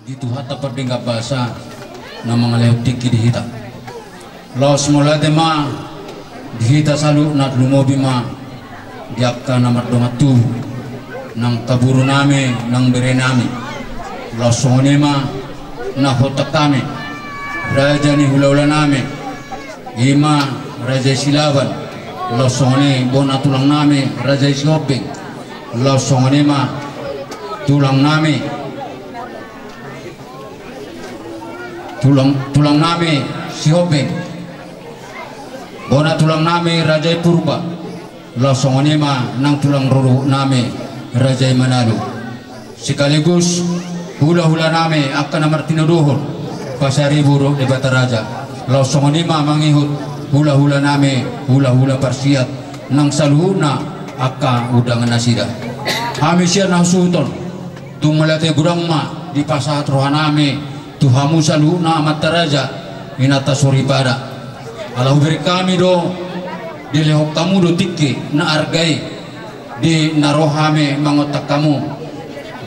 gitu hatta perdingga bahasa na mga leotiki dihita laos mula tema dihita salu na lumobi ma diakka na mardongatu nang kaburu nami nang bere nami laos sonema na hotak kami raja ni hula-hula nami ima raja silaban laos sone bona tulang nami raja siopeng laos sonema tulang nami tulang nami si Hopeng bona tulang nami Rajai Purba lasongonema nang tulang ruru nami Rajai Manado sekaligus hula-hula nami akan Martino Dohor Pasariburo di Bataraja lasongonema mangihut hula-hula nami hula-hula parsiat nang saluhuna akka udangan nasida hamisya nang suton tumalate gurang ma di pasahat rohanami Tuhamu salu na mataraja inata suri pada alau beri kami do di lehok kamu do tiki na argai di narohame mangotak kamu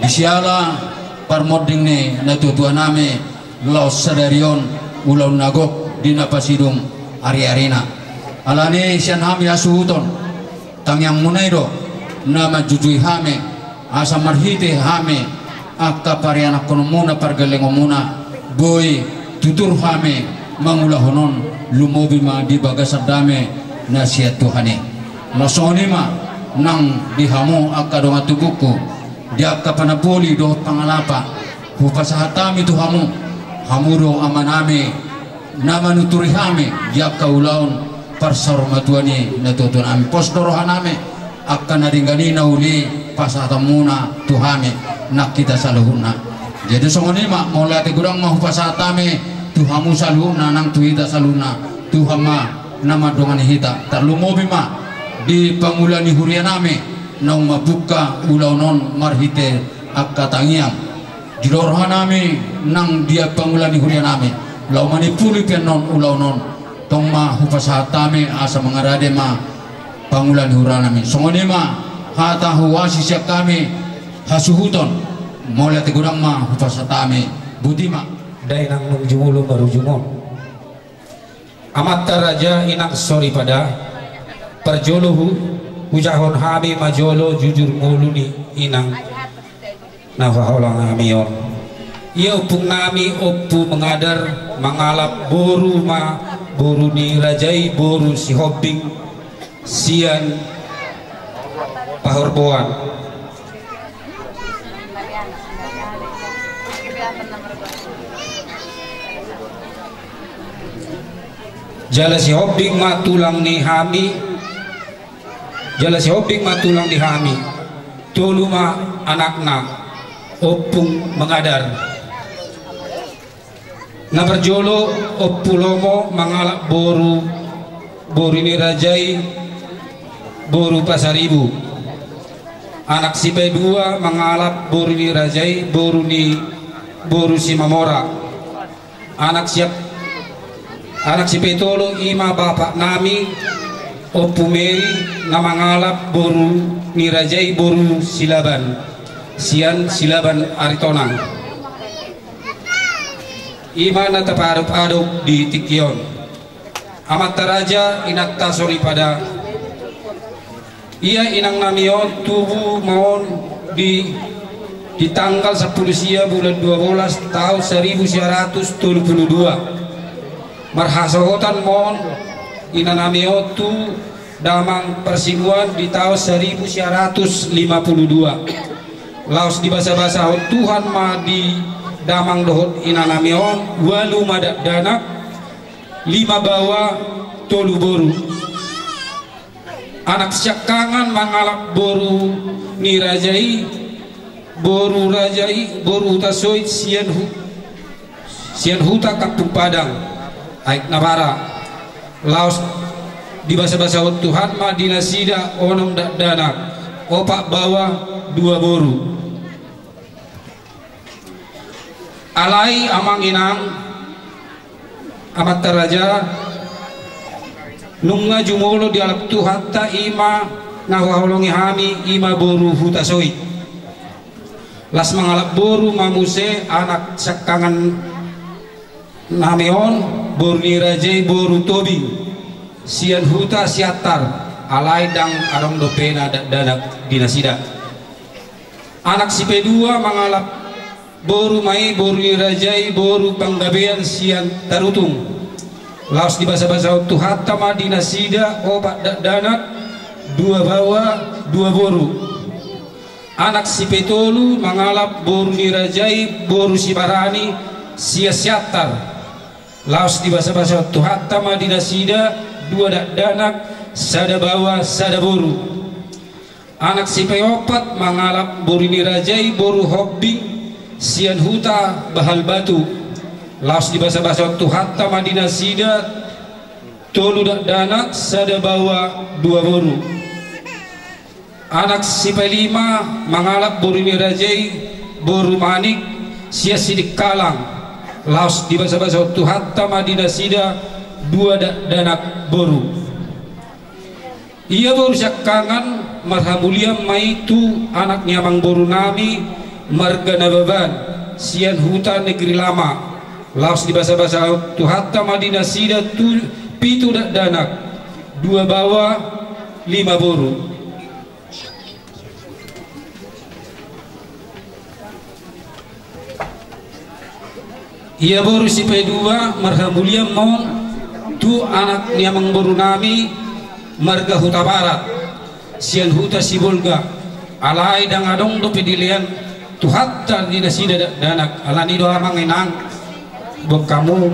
di siala parmoding ne na tutuan name laos sadarion ulau nagok di napasidung ari-arina alane sian hami asuhuton tang yang munai do na majujui hame asa marhite hame akka parianak kono muna pargalengo muna boy tutur hame mangulah honon lumobi ma di bagasar dame nasihat Tuhane lasoni ma nang dihamu akka donga tubuku di akka panapoli do pangalapa hupasahatami tuhamu hamuro amaname nama nuturi hame di akka ulaun parsarumatuani natutun ami posdorohaname akka nadinggani nauli pasahatamuna tuhame nak kita saluhuna jadi songoni mak mulai tegurang mau pasatame tuhamu saluna nang tuhita saluna tuhama nama dongan hita terlumobi mak di pangulani hurianame nang mabuka ulaunon marhite akka tangiam di lorhaname nang dia pangulani hurianame lau manipuli penon ulaunon tong ma hupasatame asa mengarade ma pangulani hurianame songoni mak hata huwasi siap kami hasuhuton mulai tegurang ma hupasatame budima dai nang nung jumulu baru jumon amat taraja inang sorry pada perjoluhu hujahon habi majolo jujur muluni inang nafaholang amion ia upung nami opu mengadar mengalap boru ma boru ni rajai boru si hobbing sian pahorboan jala si hobbing matulang ni hami jala si hobbing matulang di hami tulu ma anakna opung mengadar na berjolo opulomo mangalak boru boru ini rajai boru pasaribu anak si P2 mengalap boru ini rajai boru si Mamora anak si Petolo ima bapak nami opu Meri na mangalap boru ni rajai boru silaban sian silaban aritonang ima na taparup-arup di Tikyon amat taraja inak tasori pada ia inang namion tubuh maon di tanggal 10 sia bulan 12 tahun 1972 marhasohotan mon inanamiotu damang persiguan di tahun 1952 laos di bahasa-bahasa Tuhan ma di damang dohot inanamion walu madak dana 5 bawa tolu boru anak syakangan mangalap boru ni rajai boru tasoit sian huta kampung Padang aik nabara laos di bahasa-bahasa Tuhan ma dinasida onom dana opak bawa 2 boru alai amang inang amat taraja nunga jumolo di alap Tuhan ta ima nawahulongi hami ima boru hutasoit las mangalap boru mamuse anak sakangan nameon boru nirajai boru tobi sian huta siatar alai dang arong dopena dadak dinasida anak si pedua mangalap boru mai boru nirajai boru panggabean sian tarutung laos di bahasa tu hatta madina sida obat danak dua bawa dua boru anak si petolu mangalap boru nirajai boru si barani sia siatar laos di bahasa tu hatta madina sida dua danak sada bawa sada boru anak si peopat mangalap boru nirajai boru hobbing sian huta bahal batu laos di bahasa tu hatta madina sida tolu danak sada bawa dua boru anak si pelima mangalap boru nirajai boru manik sia sidik kalang laos di bahasa tu hatta madina sida dua danak boru ia boru syakangan marhamulia maitu anaknya mang boru nami marga nababan sian huta negeri lama laos di bahasa tu hatta madina sida pitu danak dua bawa lima boru ia boru si pedua marhamulia mon tu anak niamang boru nami marga huta barat sian huta si bolga alai dang adong do pedilian tu hatta dinasida danak alani doa mangenang bok kamu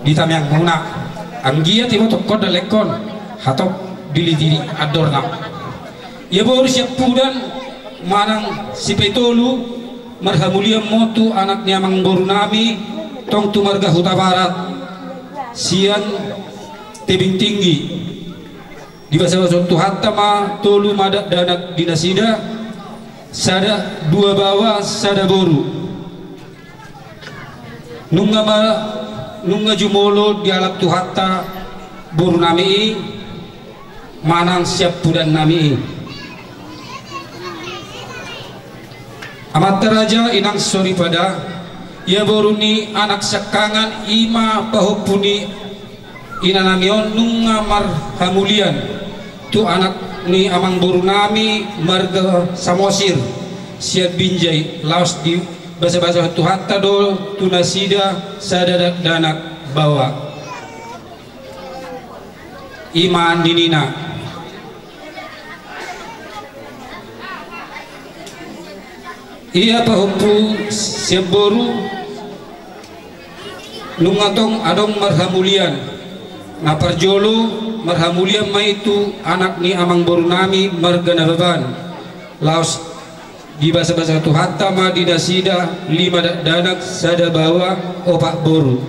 ditamyang muna anggia timo tokod lekon hatok dili adorna ia boru siap pudan manang si petolu marhamulia motu anak niamang boru nami tong tu marga huta barat sian tebing tinggi di bahasa tu hatta ma tolu madak danak dinasida sada dua bawa sada boru nunga jumolo di alap tu hatta boru nami manang siap pudan nami amat teraja inang sori pada ia boruni anak sakangan ima pahupuni inanamion nunga marhamulian tu anak ni amang boru nami marga samosir siap binjai laos di bahasa tu hatta do tunasida sadadak danak bawa iman dinina ia pahupu siap boru nungatong adong marhamulian naparjolo marhamulian maitu anak ni amang boru nami marga nababan laos di bahasa tu hatta madina sida lima danak sada bawa opak boru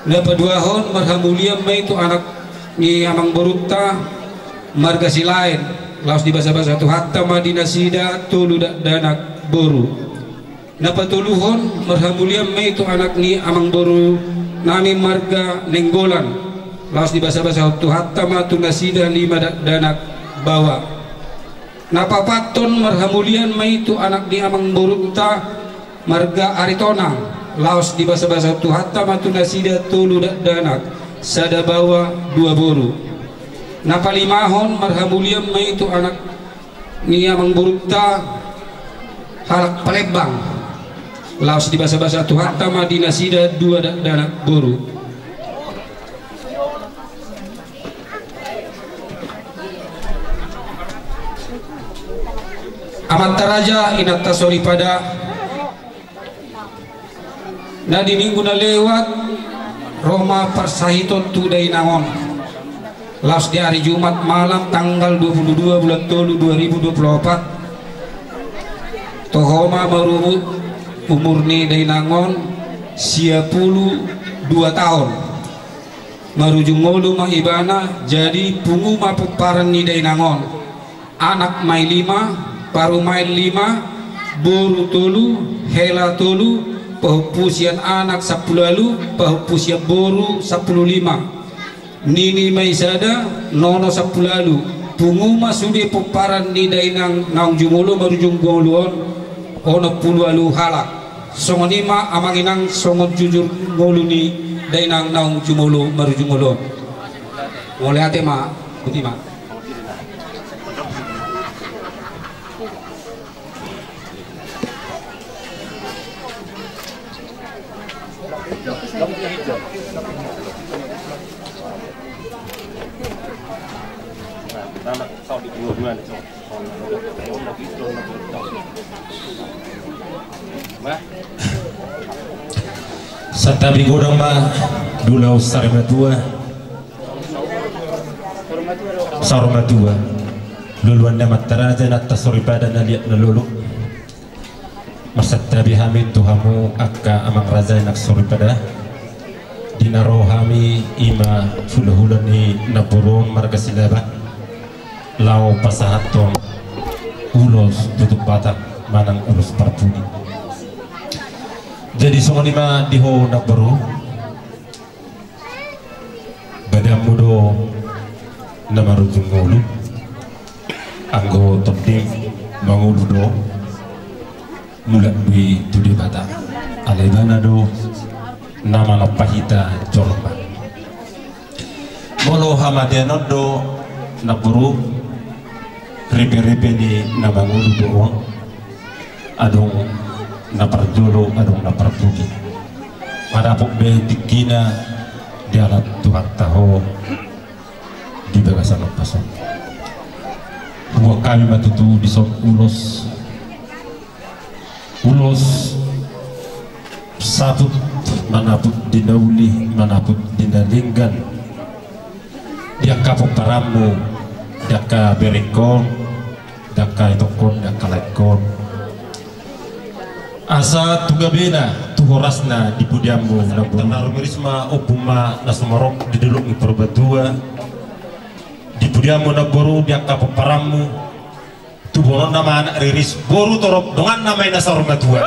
napaduahon marhamulian maitu anak ni amang boru ta marga silain laos di bahasa tu hatta madina sida tolu danak boru napatuluhon marhamulian maitu anak ni amang boru nami marga nenggolan laos di bahasa tu hatta matuna sida lima danak bawa napapaton marhamulian maitu anak ni amang boru ta marga aritonang laos di bahasa tu hatta matuna sida tolu danak sada bawa dua boru napalimahon marhamulian maitu anak ni amang boru ta halak Palembang laos di bahasa tu hatta madina sida dua danak boru amat taraja inata sori pada na di minggu na lewat Roma persahiton tu dainangon laos di hari Jumat malam tanggal 22 bulan Tolu 2024 tohoma marumut umur ni dainangon 52 tahun marujung ngolu maibana jadi pungu mapuparan ni dainangon anak mai 5 paru mai 5 boru tolu hela tolu pahupusian anak 10 lalu pahupusian boru 15 nini mai sada nono 10 lalu punguma sudi puparan di dainang naung jumulo marujung goluon ono pulu alu halak songonima amanginang songon jujur goluni dainang naung jumulo marujung goluon mulai hati ma putih ma Satabi godang ma dulau sarmatua sarmatua luluan nama taraja natta soripada naliat nalulu masatabi hamid tuhamu akka amang raja nak soripada dinarohami ima fulahulani naburun marga silaba lau pasahaton ulos tutup batak manang ulos parpuni jadi songonima diho nabaru badam mudo namarujung ngulu anggo topdim mangulu do mulak dui tudi batak alebana do nama napahita jorba molo hamadianot do nabaru repe-repe di namangulu doon adong naparjolo adong naparpugi madapok be dikina di alat Tuhan taho di bagasan pasok buat kami matutu di sok ulos sabut manaput dinauli manaput dinalinggan dia kapok paramu daka berikon daka itokon daka laikon asa tugabena tuhorasna di pudiambo na narumirisma opuma na sumarok di duluk iperbatua di pudiambo na boru daka paparamu tubonon nama anak riris boru torok dongan namay na sarmatua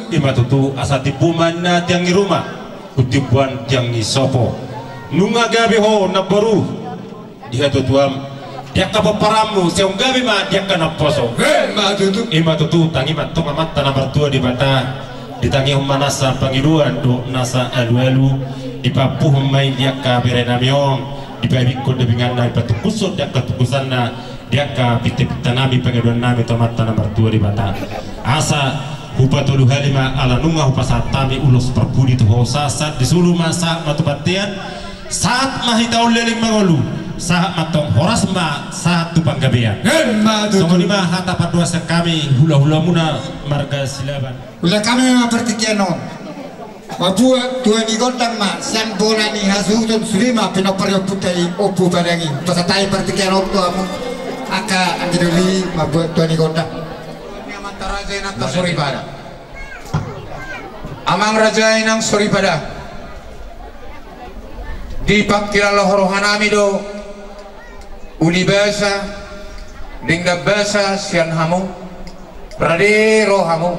imatutu asa tipuman na tiang iruma utibuan tiang isopo nunga gabi ho na boru dia tuam dia kapaparamu seong gabi ma dia kana poso ima tutu tangi matung amat tanah mertua di bata ditangi manasa pangiluan do nasa alu di papuh mai dia ka berenamion di babikon de bingana patukusod dia katukusanna dia ka pitip tanami pangiluan nami tomat tanah mertua di bata asa hupatulu halima ala nunga hupasatami ulos perpudi tu hosasa disulu masa matubatian saat mahitaul leling mangolu saat matong horas ma saat tupang gabean songonima hata padua sekami hula-hula muna marga silaban hula kami ma pertikiano mabua tua ni gondang ma siang bola ni hasutun sulima pinopario putai opu badangi pasatai pertikiano tuamu aka anjiduli mabua tua ni gondang nyamata raja inang soribada amang raja inang soribada di pakira lohorohanami do ulibasa dinggabasa sian hamu radero hamu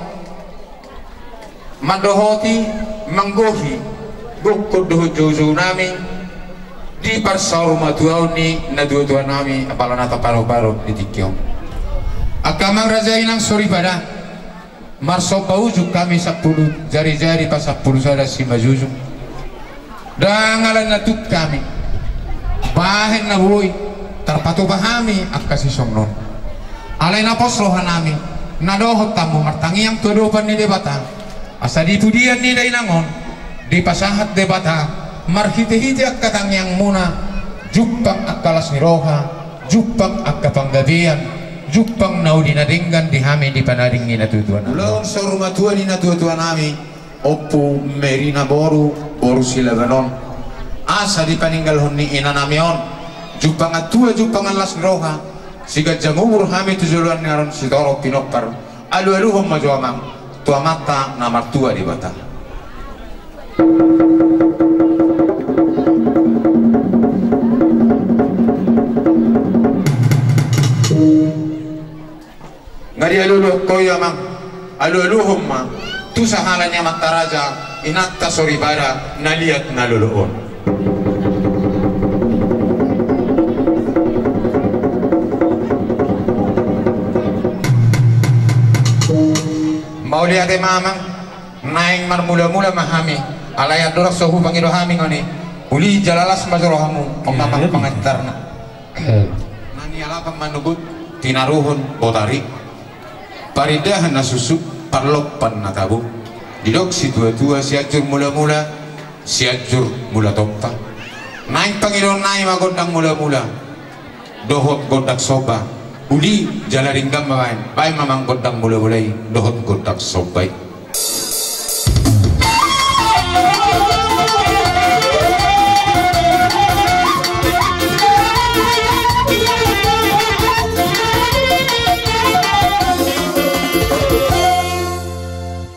madohoti manggohi bukod doho jojo nami di parsaru matuaw ni na dua-dua nami apala nata paro-paro di tikyo akamang raja inang soribada marso paujuk kami 10 jari-jari pa 10 sada si majujuk dangalan natut kami bahen na buoy tarpatu bahami at kasisong nun alay na poslohan namin nadohot tamu martangi ang tudupan ni debata asa dipudian ni dainangon di pasahat debata marhiti-hiti ak katangyang muna jupang ak kalas ni roha jupang ak kapanggabian jupang naudi nadinggan di hami di panaring ni natutuan ulong sa rumatuan ni natutuan nami opo merina boru sila ganon asa di paninggal hon ni inanamion jupang atua jupang alas roha sigat jamur hami tujuluan ngaron si doro pinopar alu-alu hom majuamang tua mata namar tua di bata ngari alu-alu koya mang alu-alu hom ma tu sahalannya mataraja inatta soribara naliat naluluon mau lihat mamang naing mar mula-mula mahami alaya dorak sohu pangiro hami ngoni uli jalalas majrohamu mamang pangantarna nani alapang manugut tinaruhun botari paridahan nasusu parlopan natabu didok si tua-tua siajur mula-mula siajur mula topta naing pangiro naing magondang mula-mula dohot godak soba uli jalaringgam main bay mamang godang mula-mulai dohot godak sobai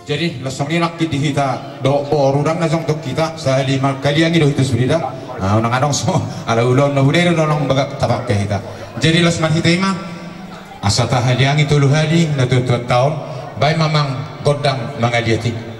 jadi lasong inak kiti kita do orudang na tok kita sa lima kali yang itu sudah unang anong so ala ulon na budero nong bagak tapak kita jadi lasman kita ima asata haliang itu luhali na tutuat tahun bay mamang godang mangaliati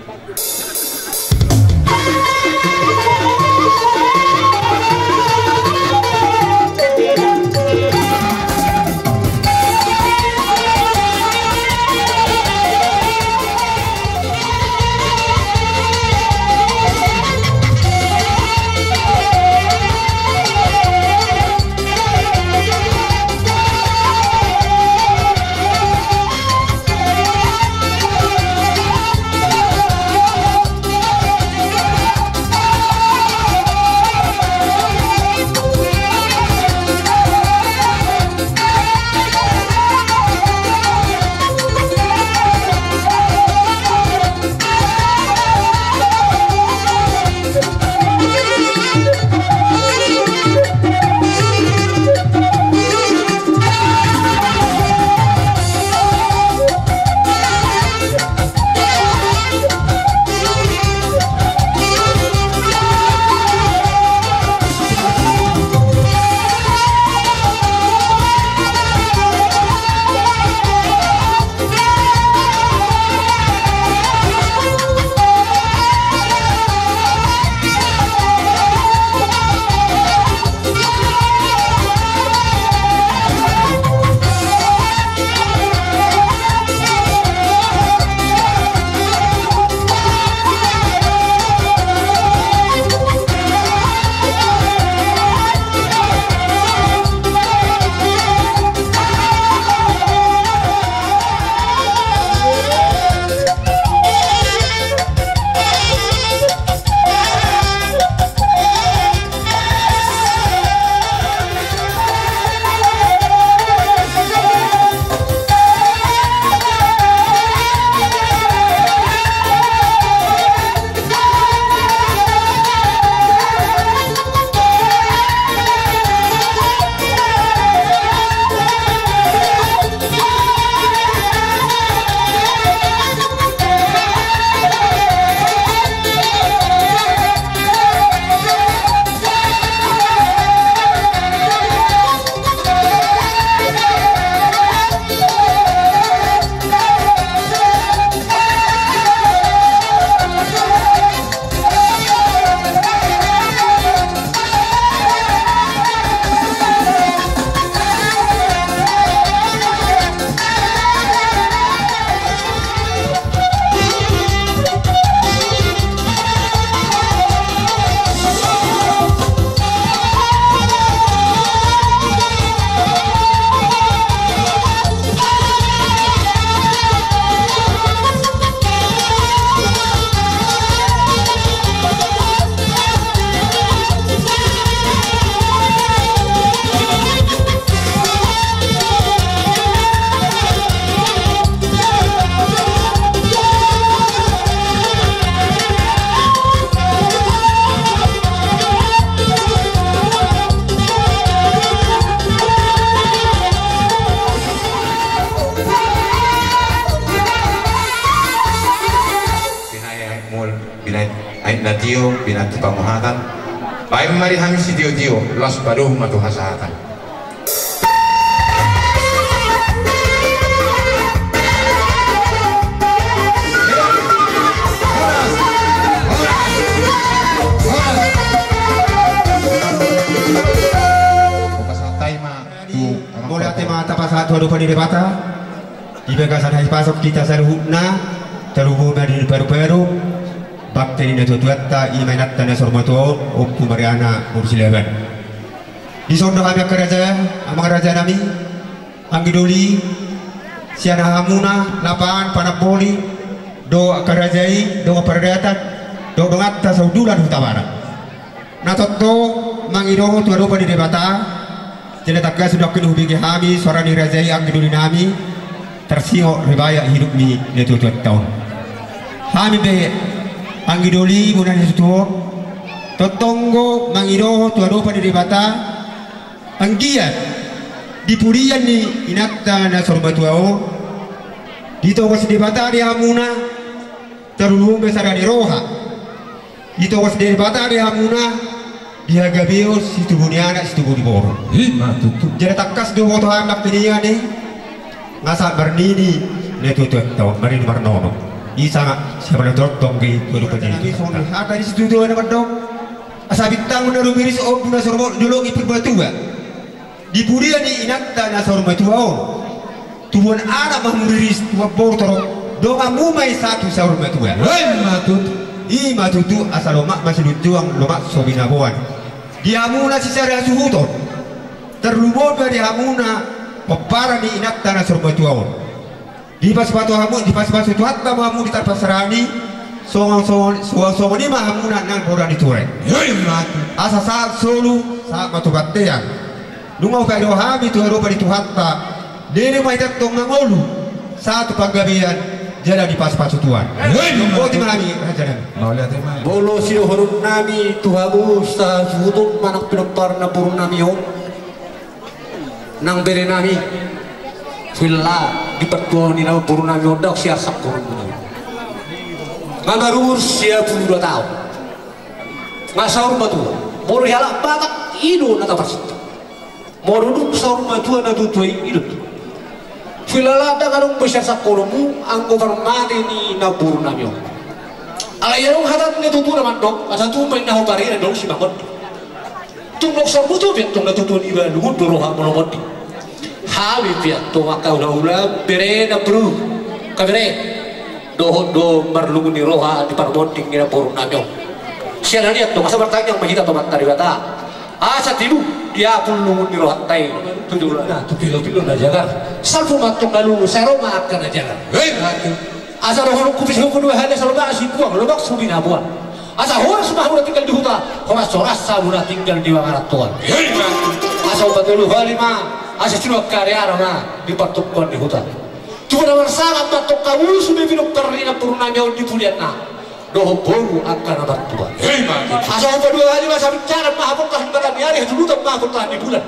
natio binatu pamuhatan baik mari hami si dio las baduh matu hasahatan Mula tema tapas hatu adu pani debata di bagasan hai pasok kita sarhubna terhubung dari baru-baru bakteri na tutuatta imanat tanah sormato optu mariana ursilaban di sondo kami kerajaan amang raja nami anggidoli siana hamuna lapangan panapoli do kerajai do perdatan do dongatta saudulan hutabara natotto mangidoho tuarupa di debata jadi takga sudah kini hubingi kami suara di rajai anggidoli nami tersiok ribaya hidup ni tutuat tahun kami be anggidoli bulan itu totonggo mangidoho tuarupa di debata anggiat di purian ni inatta na sorbatuao dito was debata di hamuna terulung besar di roha dito was debata di hamuna di hagabeo situ buniana situ buni boro jadi takas do moto anak pilihan ni ngasa bernini ne tutu tau marini marnono isa siapa na dotong gi tudu pajini hata di situ do na badong asabitang na rumiris o na sorbo dulu iperbatua di purian ni inatta na sorbatuao tubuhan anak mahmuriris tuwa bortoro doa mumai satu saur matua matutu asal lomak masih lutuang lomak sobinabuan di hamuna sisara suhuton terlubur dari hamuna pepara di inak tanah sorbatuau di pas batu hamu di pas batu hatta hamu di tarpasarani songon lima hamuna nang boran diture asa saat solu saat batu batean lungau kaido hami tu Eropa di hatta dene mai tatong ngolu satu panggabian jada di pas-pas tuan. Oh di mana raja bolo siro horun nami tuhabu sa sudut manak pinopar na purun nami ho nang bere nami villa di pertuan ni na purun nami ho dak sia sak purun nami ngabarur sia 22 tahun ngasaur batu moro hala batak ido na tapas moro duk saur batu na tutuai ido Filalada karung besar sakolomu anggo farmade ni nabur namyo. Alayarong hatat ni tutu naman dok, asa tumpay na hubari na dok si Makot. Tunglok sa buto bintong natutu ni ba lugod doroha monomodi. Hawi piat to makaw na ula bere na bru. Kabere doho do marlugo ni roha di parmonting ni nabur namyo. Siya na niya to masa bertanya mahita to matari bata. Asa tibu dia pun lungun di rohat tay tujuh lah tu pilo na jagar salfu matok lalu seroma akan na jagar asa rohon kupis hukum dua hari selalu asyik buang lobak subi nabuan asa horas mahmud tinggal di hutan horas soras sabuna tinggal di wangarat tuan asa obat dulu halima asa cuma karya rona di patukkan di hutan cuma nawar sangat matok kau sudah minum karina purnanya di puliana doho boru akan abat tuan asa obat dua hari masa bicara mahabuk tahan badan hari dulu tak mahabuk tahan di bulan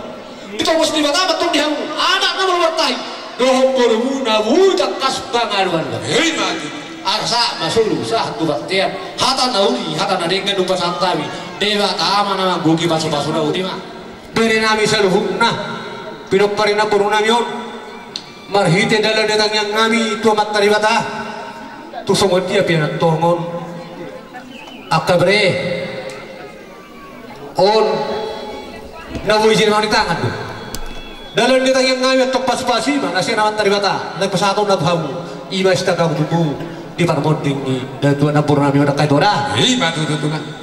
kita mesti mata betul dia anak nama bertai doho boru nabu takas bangaruan asa masuk sah tu baktian hata nauli hata nadengan dupa santawi dewa tama nama gogi basu-basu na uti mah beri nami seluhuna pinok parina puruna mion marhite dalam datang yang ngami tu amat taribata tu semua dia pianat tongon akabre on nabu izin mani tangan tu dalam datang yang ngami tok pas-pasi mah nasi amat taribata nak pesatu nak hamu iba istaka butuh di parmonting ni dan tuan napur nami orang kait orang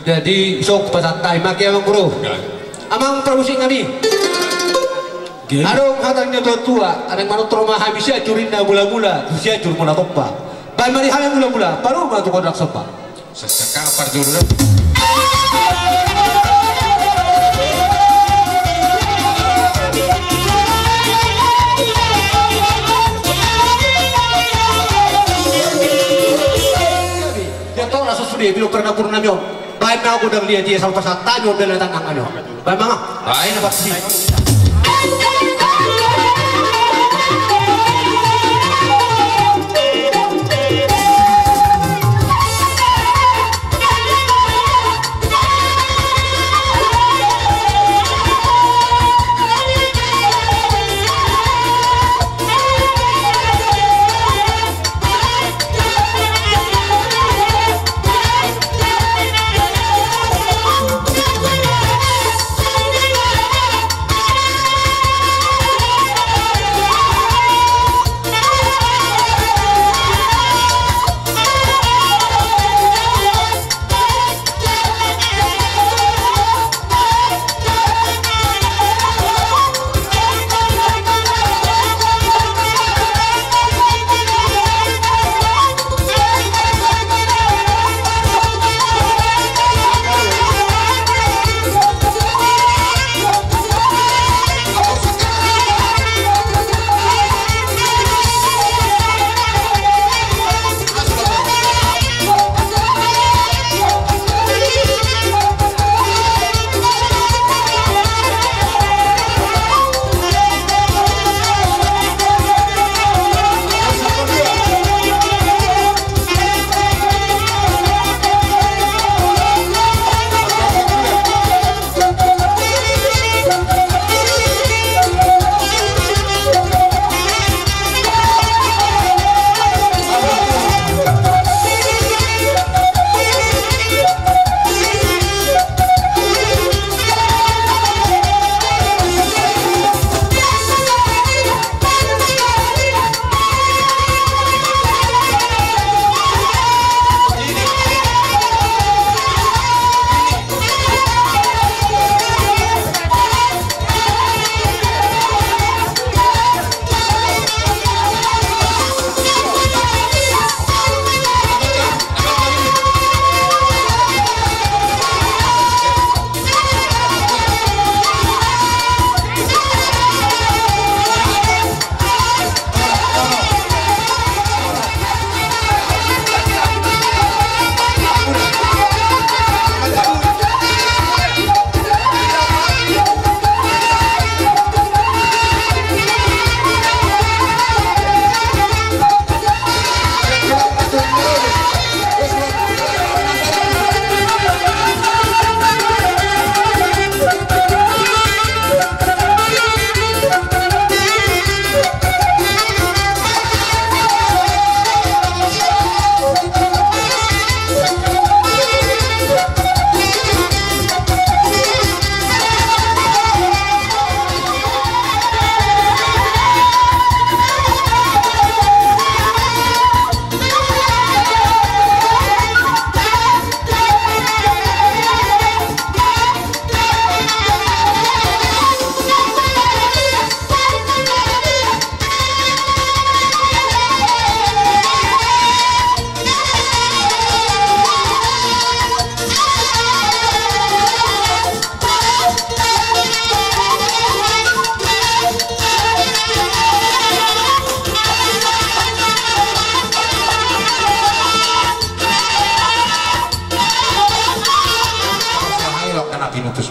jadi sok pasantai maki amang bro amang perusing kami adong hatangnya tua ada yang manut rumah habis ya curinda mula-mula usia cur mula topa bayi mari hamil mula-mula baru matu kodak sopa sesekapar dulu dia bilo pernah purna mio baik na aku udah lihat dia sampai saat tanyo dan datang kanyo baik mama baik apa sih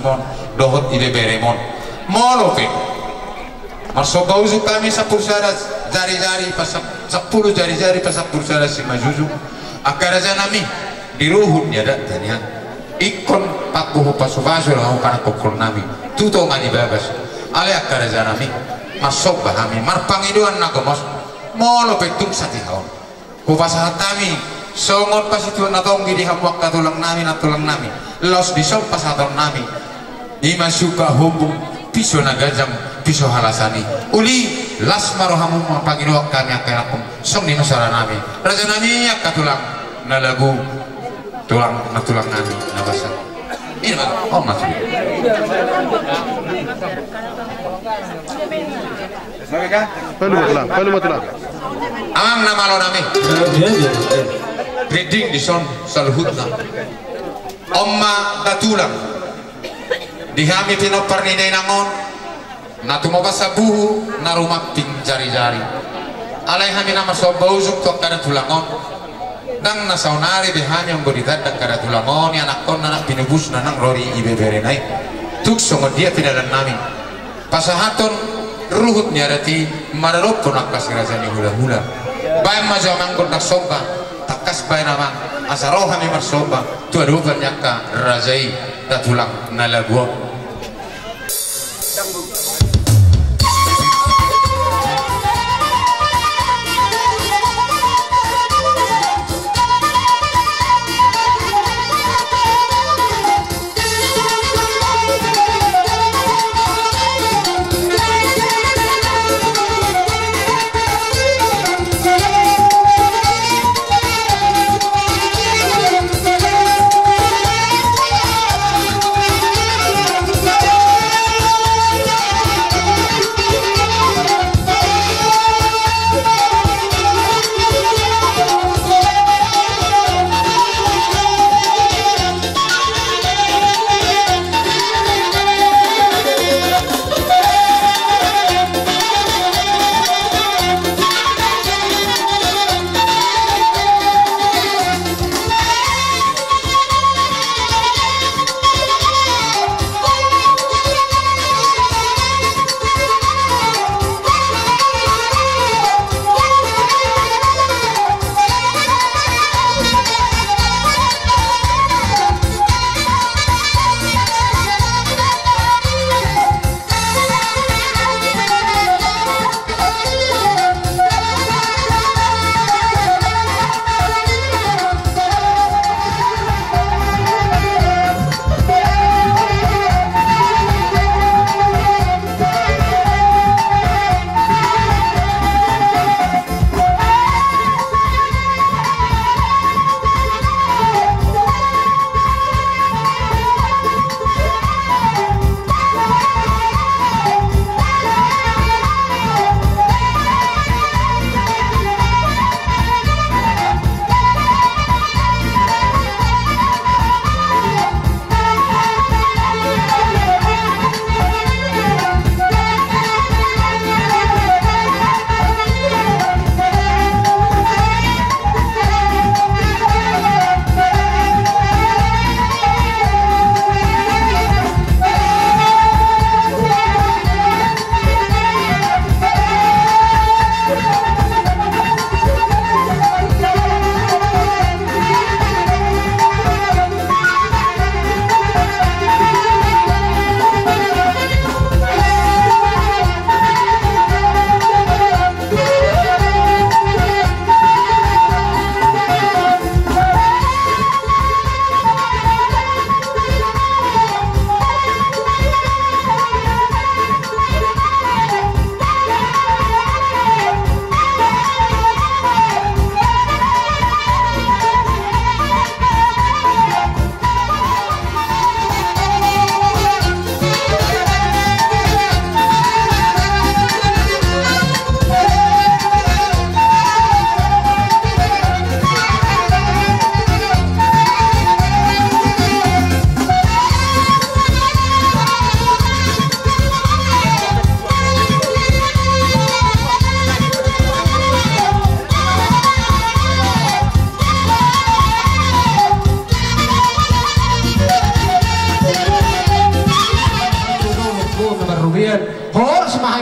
mon dohot ibe beremon molope marso bauzu kami sapulsara jari-jari pas 10 jari-jari pas sapulsara si majuju akaraja nami di ruhun ya dak tanya ikon pakuhu pasubasu lahu kana kokol nami tuto mani babas ale akaraja nami masok bahami marpangiduan nagomos molope tung satihaon kupasahat nami songon pas itu natong di hamuak katulang nami natulang nami los disol pasaton nami ima suka humbung piso nagajam piso halasani uli las marohamu mapaginuak kami akanapun song dino sara nami raja nami katulang nalagu tulang natulang nami nabasa ini mah oh masuk Palu matulang. amang nama lo nami reading di son saluhutna omma datulang dihami pinopar ninay nangon natumabasa buhu narumakting jari-jari alay hami nama sobausuk to kada tulangon dang nasaunari dihami ang boditadak kada tulangon yang nakon nanak pinubus nanang rori ibeberenay tuk songo dia tinalan namin pasahaton ruhut nyarati mararop ko nakasirasani hula-hula bayam majamang ko naksoba takas bay namang asaro kami marsoba tuadukan nyaka razai tatulang nalaguo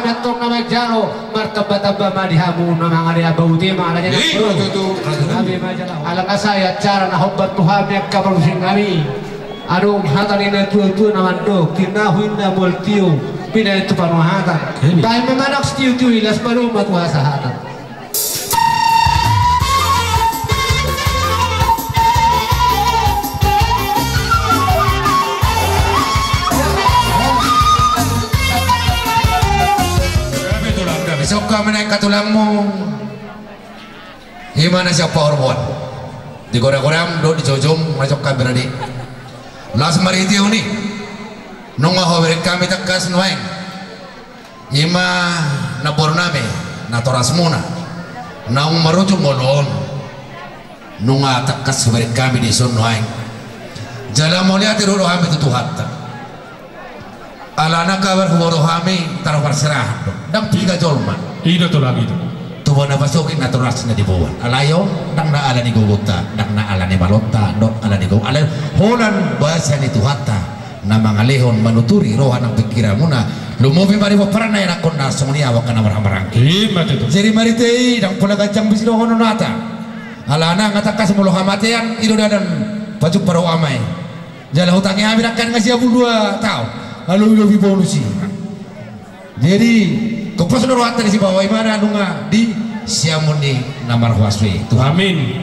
natok na magjaro martabat-aba madihamu na mga niabauti mga kanya alang asaya cara na hobat tuhami ang kapalusin kami anong hatanin na tuwa-tuwa naman do kinahuin na multiyo pinay ito panuhatan dahil mamanak stiyo-tiyo ilas malumat tuha sa hatan. Besok kami naik katulang mo gimana siya powerboard di goreng-goreng do di jojom masuk kami berani las maritiyo ni nung ahoberin kami takas nueng ima nabor nami natoras muna naung marujung molon nung takas hoberin kami di sun nueng jala mo lihat iruro kami tutuhat alana kabar humoro kami taruh perserahan dang tiga jolman Ida to lagi itu. tuwa na basukin na turas na dibuwan alayo dang na ala ni guguta dang na ala ni balota dok ala ni guguta ala holan bahasa ni tuhata na mga lehon manuturi rohan ang pikiran mo na lumubi maribo para na yan akon na sumuni awak ka na marang-marangki jadi maritei dang pula gajang bisirohon nata alana ngatakas mulo kamatian idodadan baju paro amay jala hutangnya amin akan ngasih abu 2 tahun lalu lebih bonusi jadi kopos nuruatan si bawah imana nunga di siamuni namar huaswe Tuhan Amin.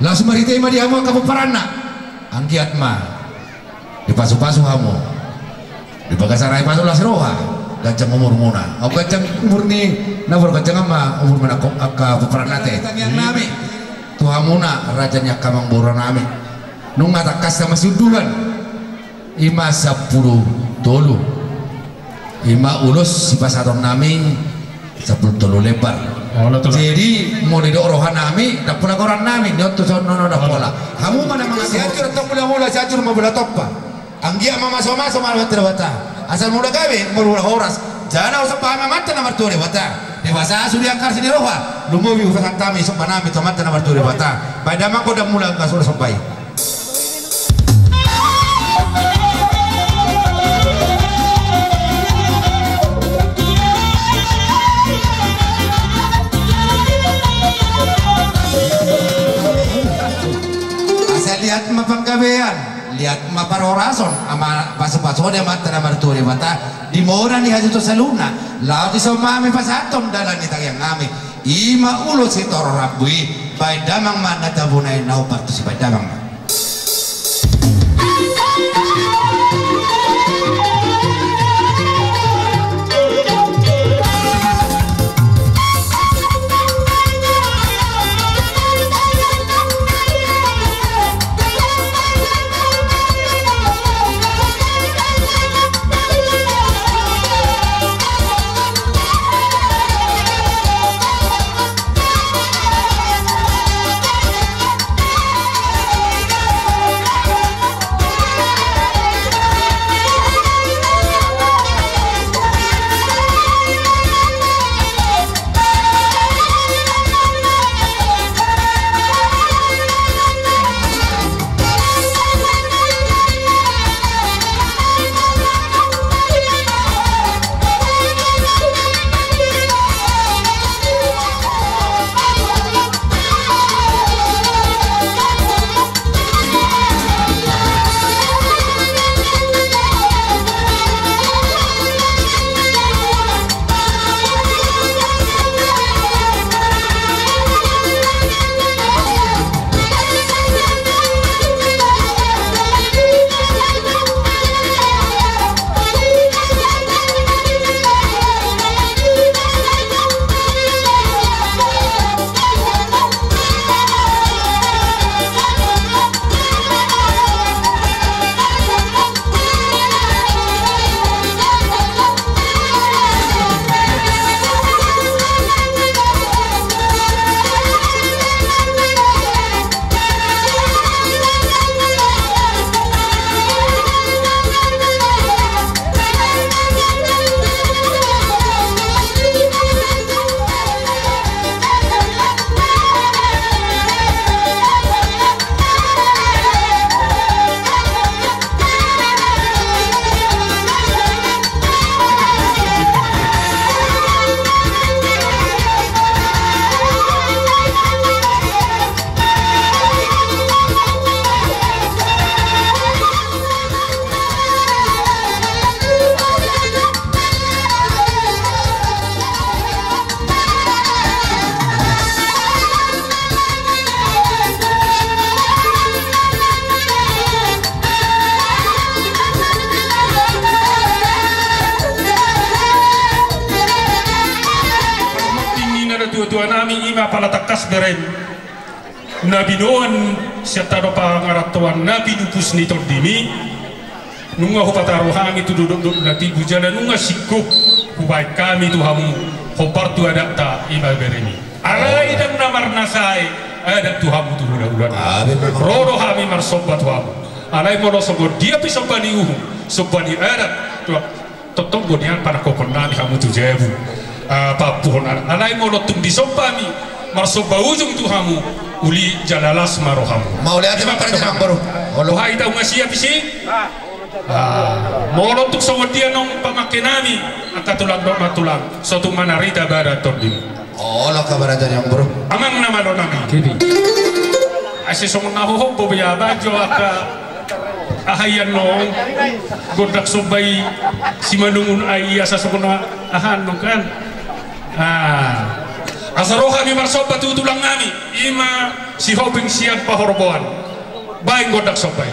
langsung marita ima dihamu kamu parana angkiat ma di pasu-pasu hamu di bagasarai pasu las roha gajang umur muna aku gajang umur ni nabur gajang ama umur mana ka parana teh nami Tuhan muna rajanya kamang boran nami nunga takas sama suduhan ima 10 tolu ima ulus si pasaron nami 10 tolu lebar jadi mau di rohan nami tak pernah koran nami nyoto sono na pola kamu mana mga siatur atau mula siatur mau bola toppa anggia mama soma wata asal muda gawe mula horas jana usah paham mata nomor 2 wata dewasa sudah angkar sini roha lumobi usaha kami sok nami tomata nomor 2 wata pada mako dah mula kasur sampai lihat mapanggabean lihat maparorason ama pasu-pasu dia mata na marturi mata di mora ni hajuto saluna laut iso mami pasaton dalan ni tagyang ngami ima ulo si toro rabui bay damang man natabunay na uparto si bay damang man dua nami ima palatakas berem nabi noan serta dopa ngaratuan nabi dupus ni tordimi nunga hopataru hami tu duduk nanti bujana nunga sikuk kubaik kami tu hamu hopar tu adapta ima beremi alai dan namar nasai ada tu hamu tu bulan rodo hami marsobat hamu alai mono sobor dia pisau bani sobani ada tu totong nian para kokon nami hamu tu jebu papuhon alai mono tum disompami marsoba ujung tu hamu uli jalalas marohamu mau lihat apa kerja baru kalau hai tahu ngasih apa sih mono tuk sawadia nong pamake nami akatulang dok matulang suatu manarita barat tordim oh lo kabaratan yang baru amang nama lo nami Kini asih songon naho bo ya bajo aka ahayan nong godak sobai si manungun ai asa sokona ahan no kan asaroha mi marsoba tu tulang nami ima si hoping siap pahorboan baik godak sobai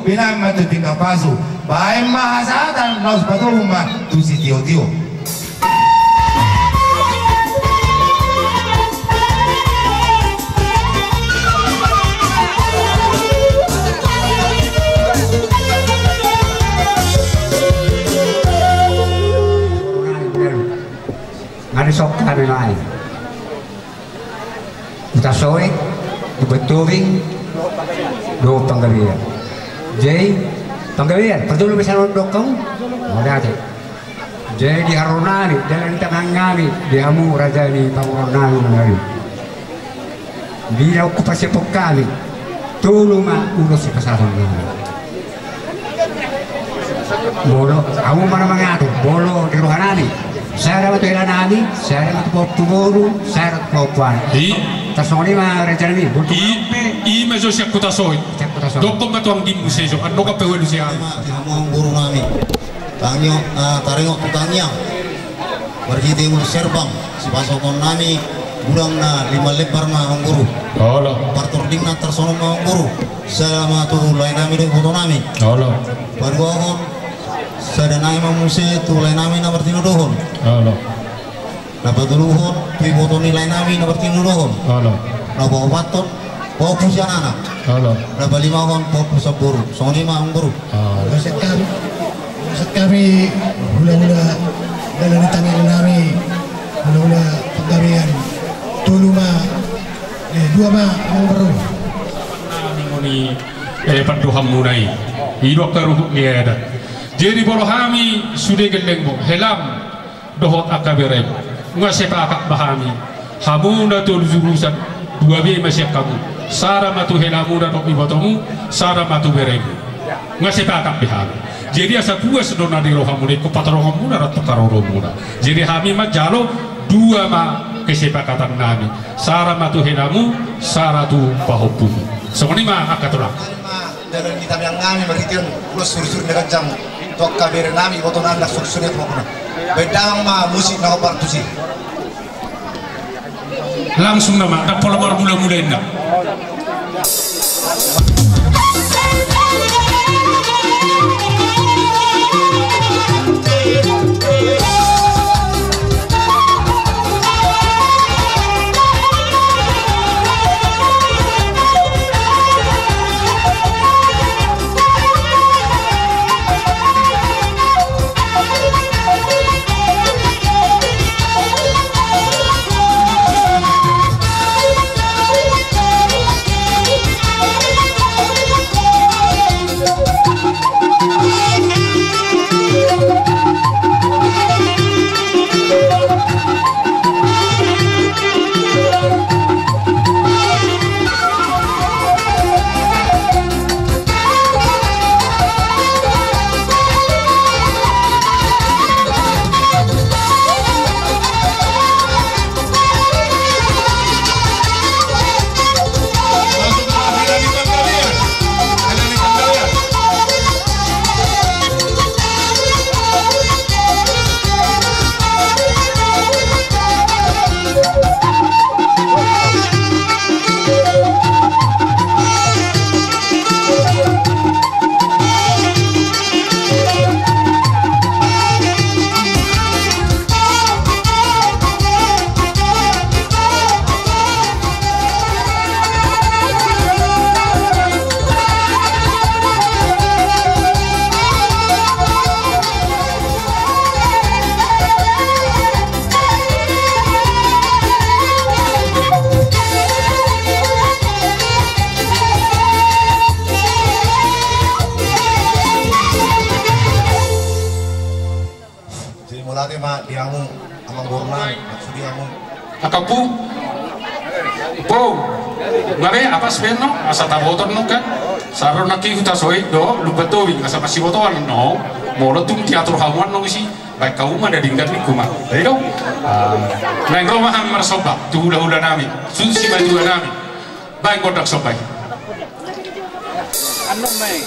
Bilang matu tinggal pasu, baik mahasatan laus batu rumah tu si tio. Ngani sok kami lain. Kita sore, beturing, do panggawian. Jadi panggawian, perlu bisa nondokong, ada aja. Jadi di Arunani, jalan tengah kami, diamu raja di Pangornani menari. Dia okupasi pokali, tulu mah urus kesalahan kami. Bolo, kamu mana mengadu, bolo di Rohanani. Saya dapat Ilanani, saya dapat Portugoru, saya dapat Papuan. Tasoni mah rencana ini. I meso siap kota soy. Dokter batuang di museo, ando kapewe lusia. Kamu guru nami, tangyo, taringo tutangnya. Berjiti ul serbang, sepasokon nami, bulang na 5 lebar na guru. Halo. Partor ding na tersono ma guru. Selama tu lain nami dek foto nami. Halo. Baruahon Sadanai mamuse tulai nami na bertino dohon. Halo. Dapat duluhon, tui boto nilai nami na bertino dohon. Halo. Na bawa baton, bawa pusian anak. Halo. Dapat 5 hon, bawa pusat buru. Soni mah buru. Maksud kami hula-hula dalam tangan kami hula-hula pegawaian tulu mah 2 mah yang baru. Ni panduham munai hidup keruh ni ada. Jadi bolo kami sudah gendeng bo helam dohot akaberem ngasepa akak bahami hamuna tul jurusan 2B masih kamu sara matu helamu dan opi botomu sara matu berem ngasepa akak bahami. Jadi asa dua sedona di rohamune ko patrohamuna ratu karoromuna. Jadi kami mah jalo 2 mah kesepakatan nami sara matu helamu sara tu pahopumu semua mah akatulah Dalam kita yang ngami beritian plus sur-sur dengan jam tok kabir nami boto nanda sur-sur itu mana bedang mah musik na partusi langsung nama ada pola mula-mula indah. diamu amang borna maksudi amu Akapu po ngabe apa speno asa tabotor no kan saro naki huta soi do lubatowi asa pasibotoan no molo tum teatro hawan no si baik kau mana dingkat ni kuma ayo nang roma ham marsoba tu hula nami sunsi maju nami baik kodak sobai anu mai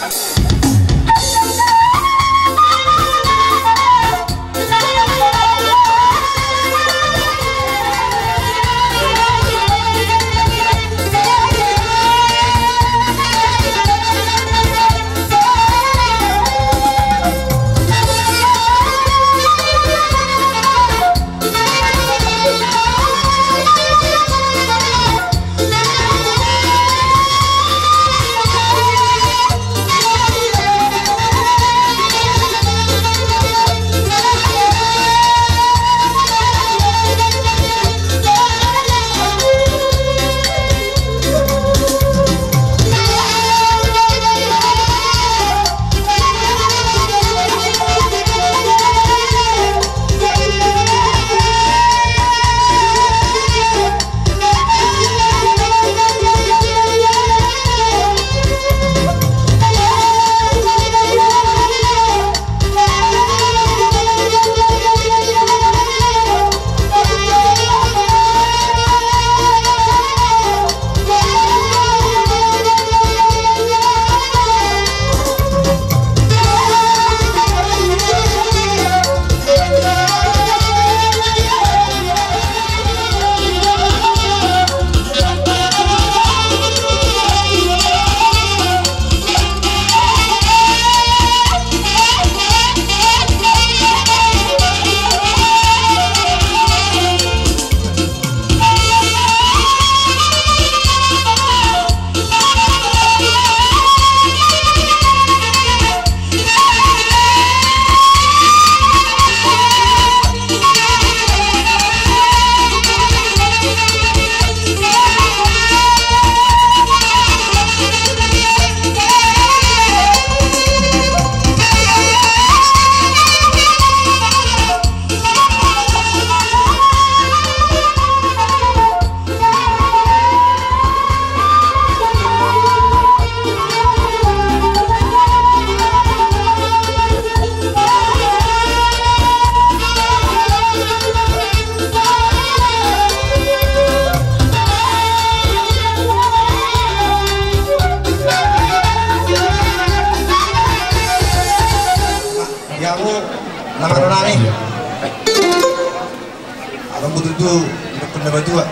berdua.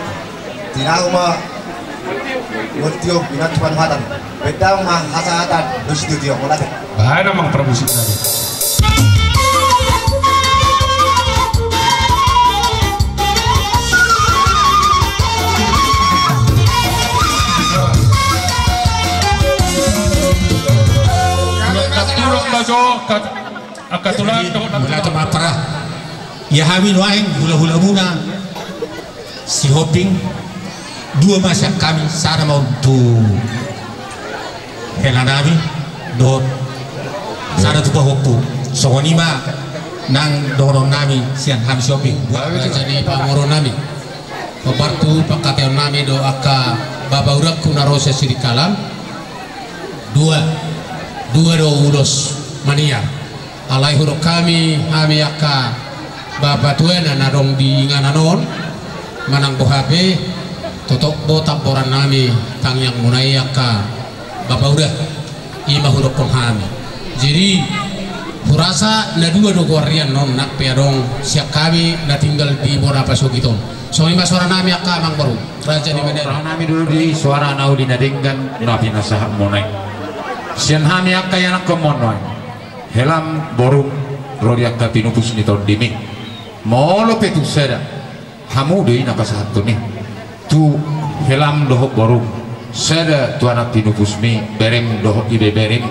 Tinau ma Multio binat tuan hatan. Bedang ma hasatan do studio molate. Bahaya mang pramusik tadi. Turun bajo akatulan mula tumapara. Ya hamin waing hula-hula muna si hoping dua masa kami sana mau tu helanami do sana tu pahoku sokonima nang dorong nami sian ham shopping jadi pamoro nami papartu pakateon nami do aka baba urak kunarose siri kalam dua do ulos mania alai huruf kami aka baba tuena narong di ngananon manang bohabe totok botak boran nami tang yang munai aka baba udah ima huruf kami jadi kurasa na dua do guarian non nak peadong siap kami na tinggal di borapa sogiton so ima suara nami aka mang baru raja di Medan nami dulu di suara nau di nadenggan nabi nasahak monai sian hami aka yang nak kemonoi helam borum rodi aka pinupus ni ton dimi molo petu seda hamu dei napa satu nih tu helam dohok borum seda tu anak pinupus mi berem dohok ibe berem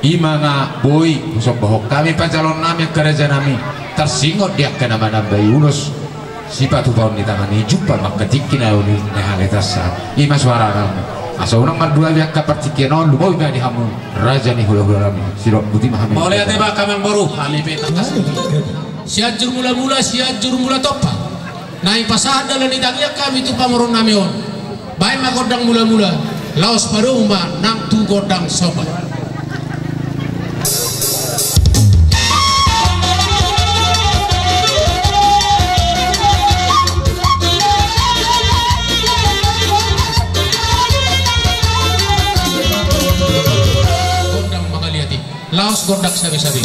imana boy usok bohok kami pancalon nami kerja nami tersingot dia kena mana bayi ulus sifat tu di tangan ini jumpa maka tikin au ni halitas ima suara kamu asa unang mardua biak kapartikin on lu boy di hamu raja ni hula-hula kami sirok buti mahamid mau lihat tebak kami baru kami petas siajur mula-mula siajur mula topa naik pasah dalam nidangnya kami tu pamurun nami on baik ma godang mula-mula laos parumba nang tu godang sobat godang magaliati laos godang sabi-sabi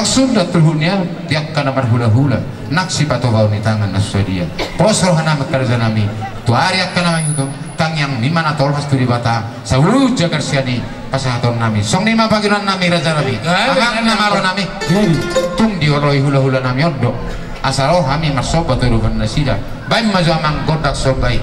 sudah terhunya tiap kana berhula-hula nak sipato bau ni tangan nasudia posro hana makarja nami tu ari kana itu tang yang dimana tolhas tu di bata saulu jagar siani pasahaton nami song ni mapagiran nami raja nami agang namaro nami tung di oroi hula-hula nami odo asalo hami masoba tu ruban nasida baim maju amang godak sobai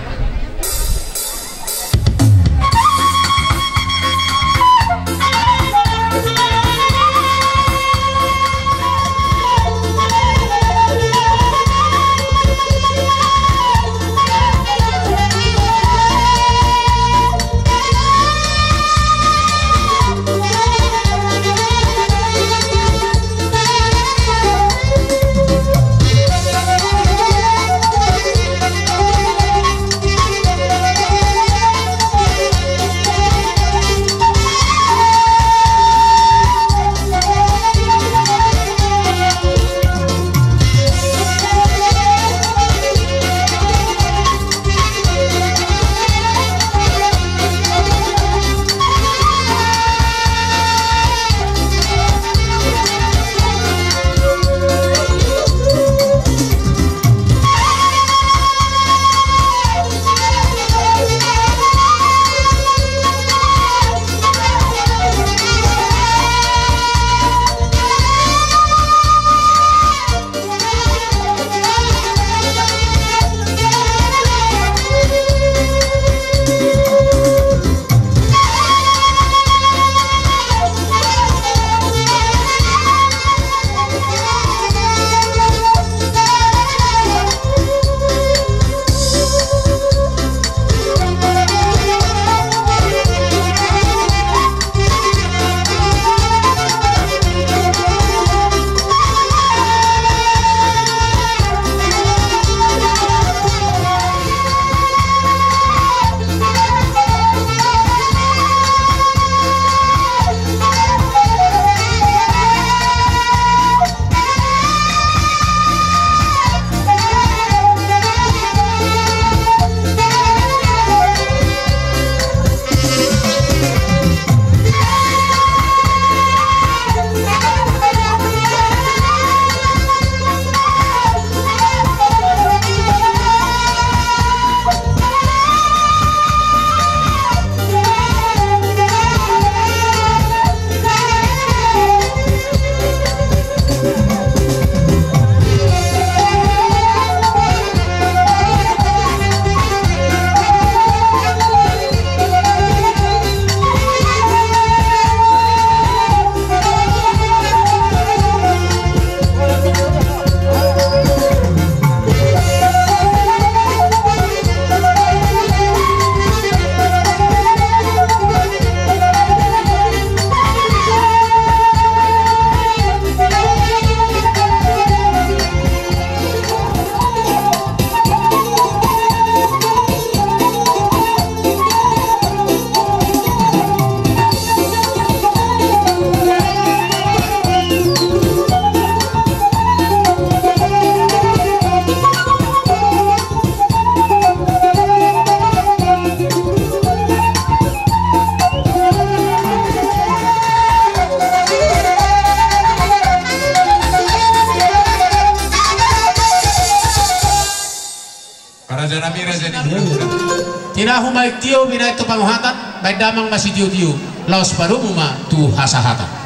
Kami raja ni. Tinahu mai tio bina itu panguhatan, baik damang masih tio laos parumu ma tu hasahatan.